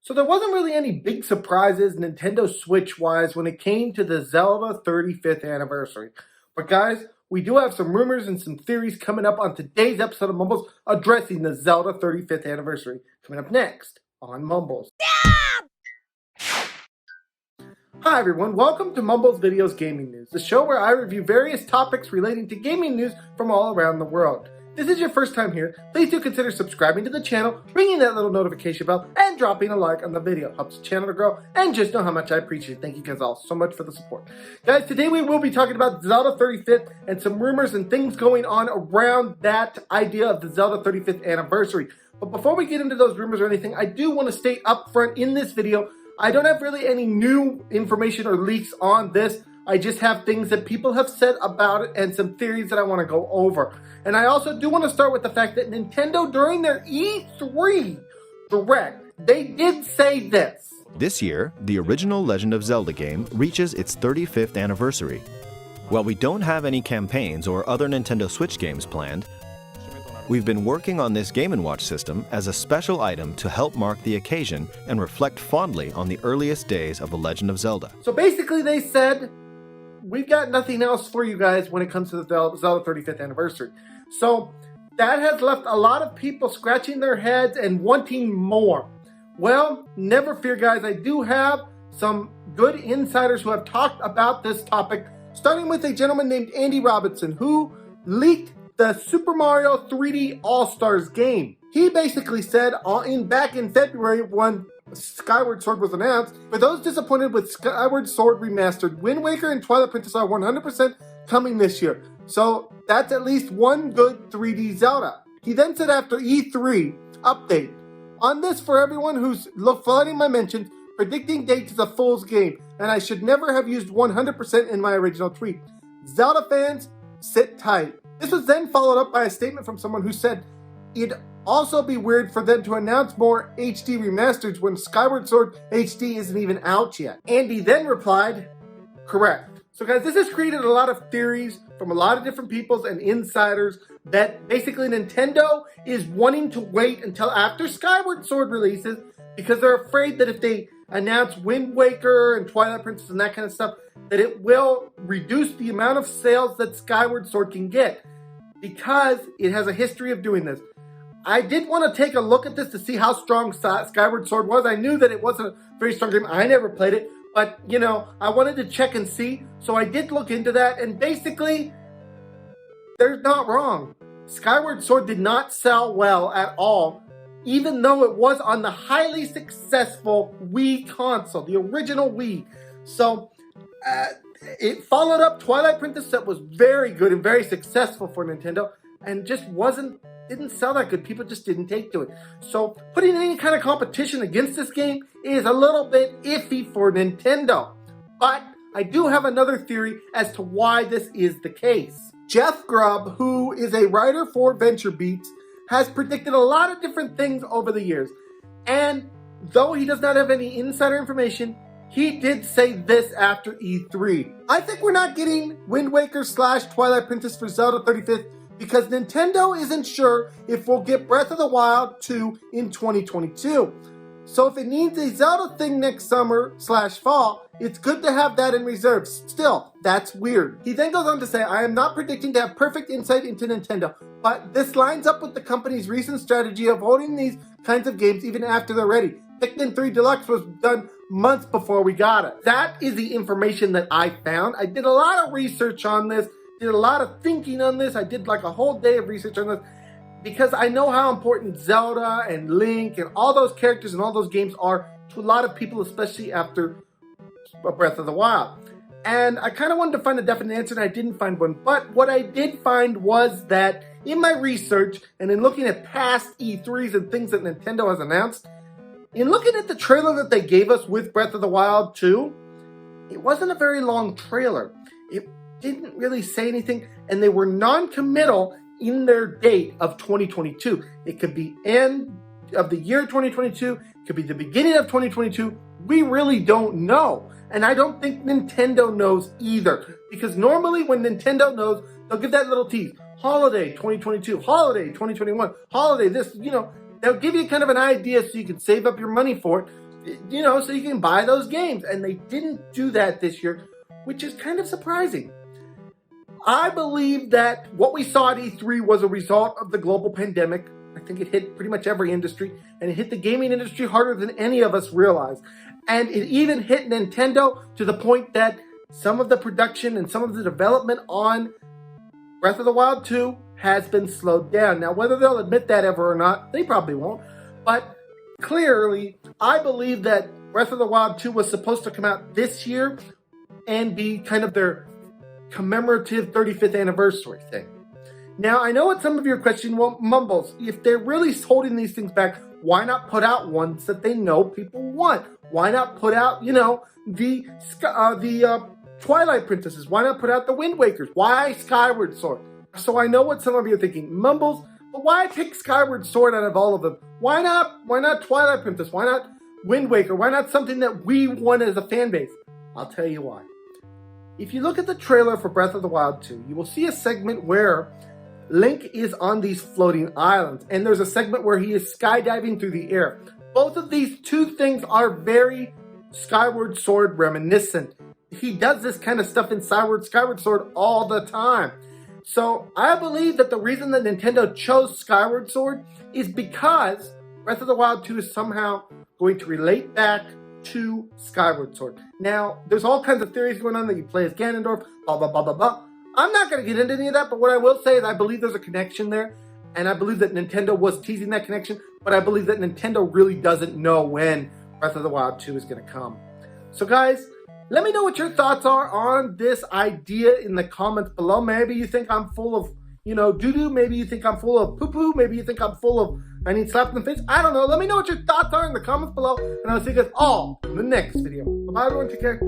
So there wasn't really any big surprises Nintendo Switch-wise when it came to the Zelda 35th anniversary. But guys, we do have some rumors and some theories coming up on today's episode of Mumbles addressing the Zelda 35th anniversary. Coming up next on Mumbles. Hi everyone, welcome to MumblesVideos Gaming News, the show where I review various topics relating to gaming news from all around the world. If this is your first time here, please do consider subscribing to the channel, ringing that little notification bell, and dropping a like on the video. It helps the channel to grow, and just know how much I appreciate it. Thank you guys all so much for the support. Guys, today we will be talking about Zelda 35th and some rumors and things going on around that idea of the Zelda 35th anniversary. But before we get into those rumors or anything, I do want to state up front in this video, I don't have really any new information or leaks on this. I just have things that people have said about it and some theories that I want to go over. And I also do want to start with the fact that Nintendo, during their E3 Direct, they did say this. This year, the original Legend of Zelda game reaches its 35th anniversary. While we don't have any campaigns or other Nintendo Switch games planned, we've been working on this Game & Watch system as a special item to help mark the occasion and reflect fondly on the earliest days of The Legend of Zelda. So basically they said, we've got nothing else for you guys when it comes to the Zelda 35th anniversary. So that has left a lot of people scratching their heads and wanting more. Well, never fear guys, I do have some good insiders who have talked about this topic, starting with a gentleman named Andy Robinson who leaked the Super Mario 3D All-Stars game. He basically said back in February when Skyward Sword was announced, for those disappointed with Skyward Sword Remastered, Wind Waker and Twilight Princess are 100% coming this year. So that's at least one good 3D Zelda. He then said after E3 update, on this for everyone who's flooding my mentions, predicting dates is a fool's game, and I should never have used 100% in my original tweet. Zelda fans, sit tight. This was then followed up by a statement from someone who said, it'd also be weird for them to announce more HD remasters when Skyward Sword HD isn't even out yet. Andy then replied, correct. So guys, this has created a lot of theories from a lot of different people and insiders that basically Nintendo is wanting to wait until after Skyward Sword releases because they're afraid that if they announce Wind Waker and Twilight Princess and that kind of stuff, that it will reduce the amount of sales that Skyward Sword can get because it has a history of doing this. I did want to take a look at this to see how strong Skyward Sword was. I knew that it wasn't a very strong game. I never played it, but you know, I wanted to check and see. So I did look into that, and basically, they're not wrong. Skyward Sword did not sell well at all, even though it was on the highly successful Wii console, the original Wii. So it followed up Twilight Princess that was very good and very successful for Nintendo, and just didn't sell that good. People just didn't take to it. So putting any kind of competition against this game is a little bit iffy for Nintendo. But I do have another theory as to why this is the case. Jeff Grubb, who is a writer for VentureBeats, has predicted a lot of different things over the years. And though he does not have any insider information, he did say this after E3. I think we're not getting Wind Waker / Twilight Princess for Zelda 35th because Nintendo isn't sure if we'll get Breath of the Wild 2 in 2022. So if it needs a Zelda thing next summer / fall, it's good to have that in reserve. Still, that's weird. He then goes on to say, I am not predicting to have perfect insight into Nintendo, but this lines up with the company's recent strategy of holding these kinds of games even after they're ready. Pikmin 3 Deluxe was done months before we got it. That is the information that I found. I did a lot of research on this, did a lot of thinking on this. I did like a whole day of research on this because I know how important Zelda and Link and all those characters and all those games are to a lot of people, especially after Breath of the Wild. And I kind of wanted to find a definite answer and I didn't find one. But what I did find was that in my research and in looking at past E3s and things that Nintendo has announced, in looking at the trailer that they gave us with Breath of the Wild 2, it wasn't a very long trailer. It didn't really say anything, and they were non-committal in their date of 2022. It could be end of the year 2022, it could be the beginning of 2022. We really don't know. And I don't think Nintendo knows either. Because normally when Nintendo knows, they'll give that little tease. Holiday 2022, holiday 2021, holiday this, you know, they'll give you kind of an idea so you can save up your money for it. you know, so you can buy those games. And they didn't do that this year, which is kind of surprising. I believe that what we saw at E3 was a result of the global pandemic. I think it hit pretty much every industry, and it hit the gaming industry harder than any of us realized. And it even hit Nintendo to the point that some of the production and some of the development on Breath of the Wild 2 has been slowed down. Now, whether they'll admit that ever or not, they probably won't. But clearly, I believe that Breath of the Wild 2 was supposed to come out this year and be kind of their commemorative 35th anniversary thing. Now, I know what some of you are questioning, well, Mumbles, if they're really holding these things back, why not put out ones that they know people want? Why not put out, you know, the Twilight Princesses? Why not put out the Wind Wakers? Why Skyward Sword? So I know what some of you are thinking, Mumbles, but why pick Skyward Sword out of all of them? Why not Twilight Princess? Why not Wind Waker? Why not something that we want as a fan base? I'll tell you why. If you look at the trailer for Breath of the Wild 2, you will see a segment where Link is on these floating islands, and there's a segment where he is skydiving through the air. Both of these two things are very Skyward Sword reminiscent. He does this kind of stuff in Skyward Sword all the time. So I believe that the reason that Nintendo chose Skyward Sword is because Breath of the Wild 2 is somehow going to relate back to Skyward Sword. Now, there's all kinds of theories going on that you play as Ganondorf, blah, blah, blah, blah, blah. I'm not going to get into any of that, but what I will say is I believe there's a connection there, and I believe that Nintendo was teasing that connection, but I believe that Nintendo really doesn't know when Breath of the Wild 2 is going to come. So guys, let me know what your thoughts are on this idea in the comments below. Maybe you think I'm full of, you know, doo-doo. Maybe you think I'm full of poo-poo. Maybe you think I'm full of, I need slapped in the face. I don't know. Let me know what your thoughts are in the comments below, and I'll see you guys all in the next video. Bye, everyone. Take care.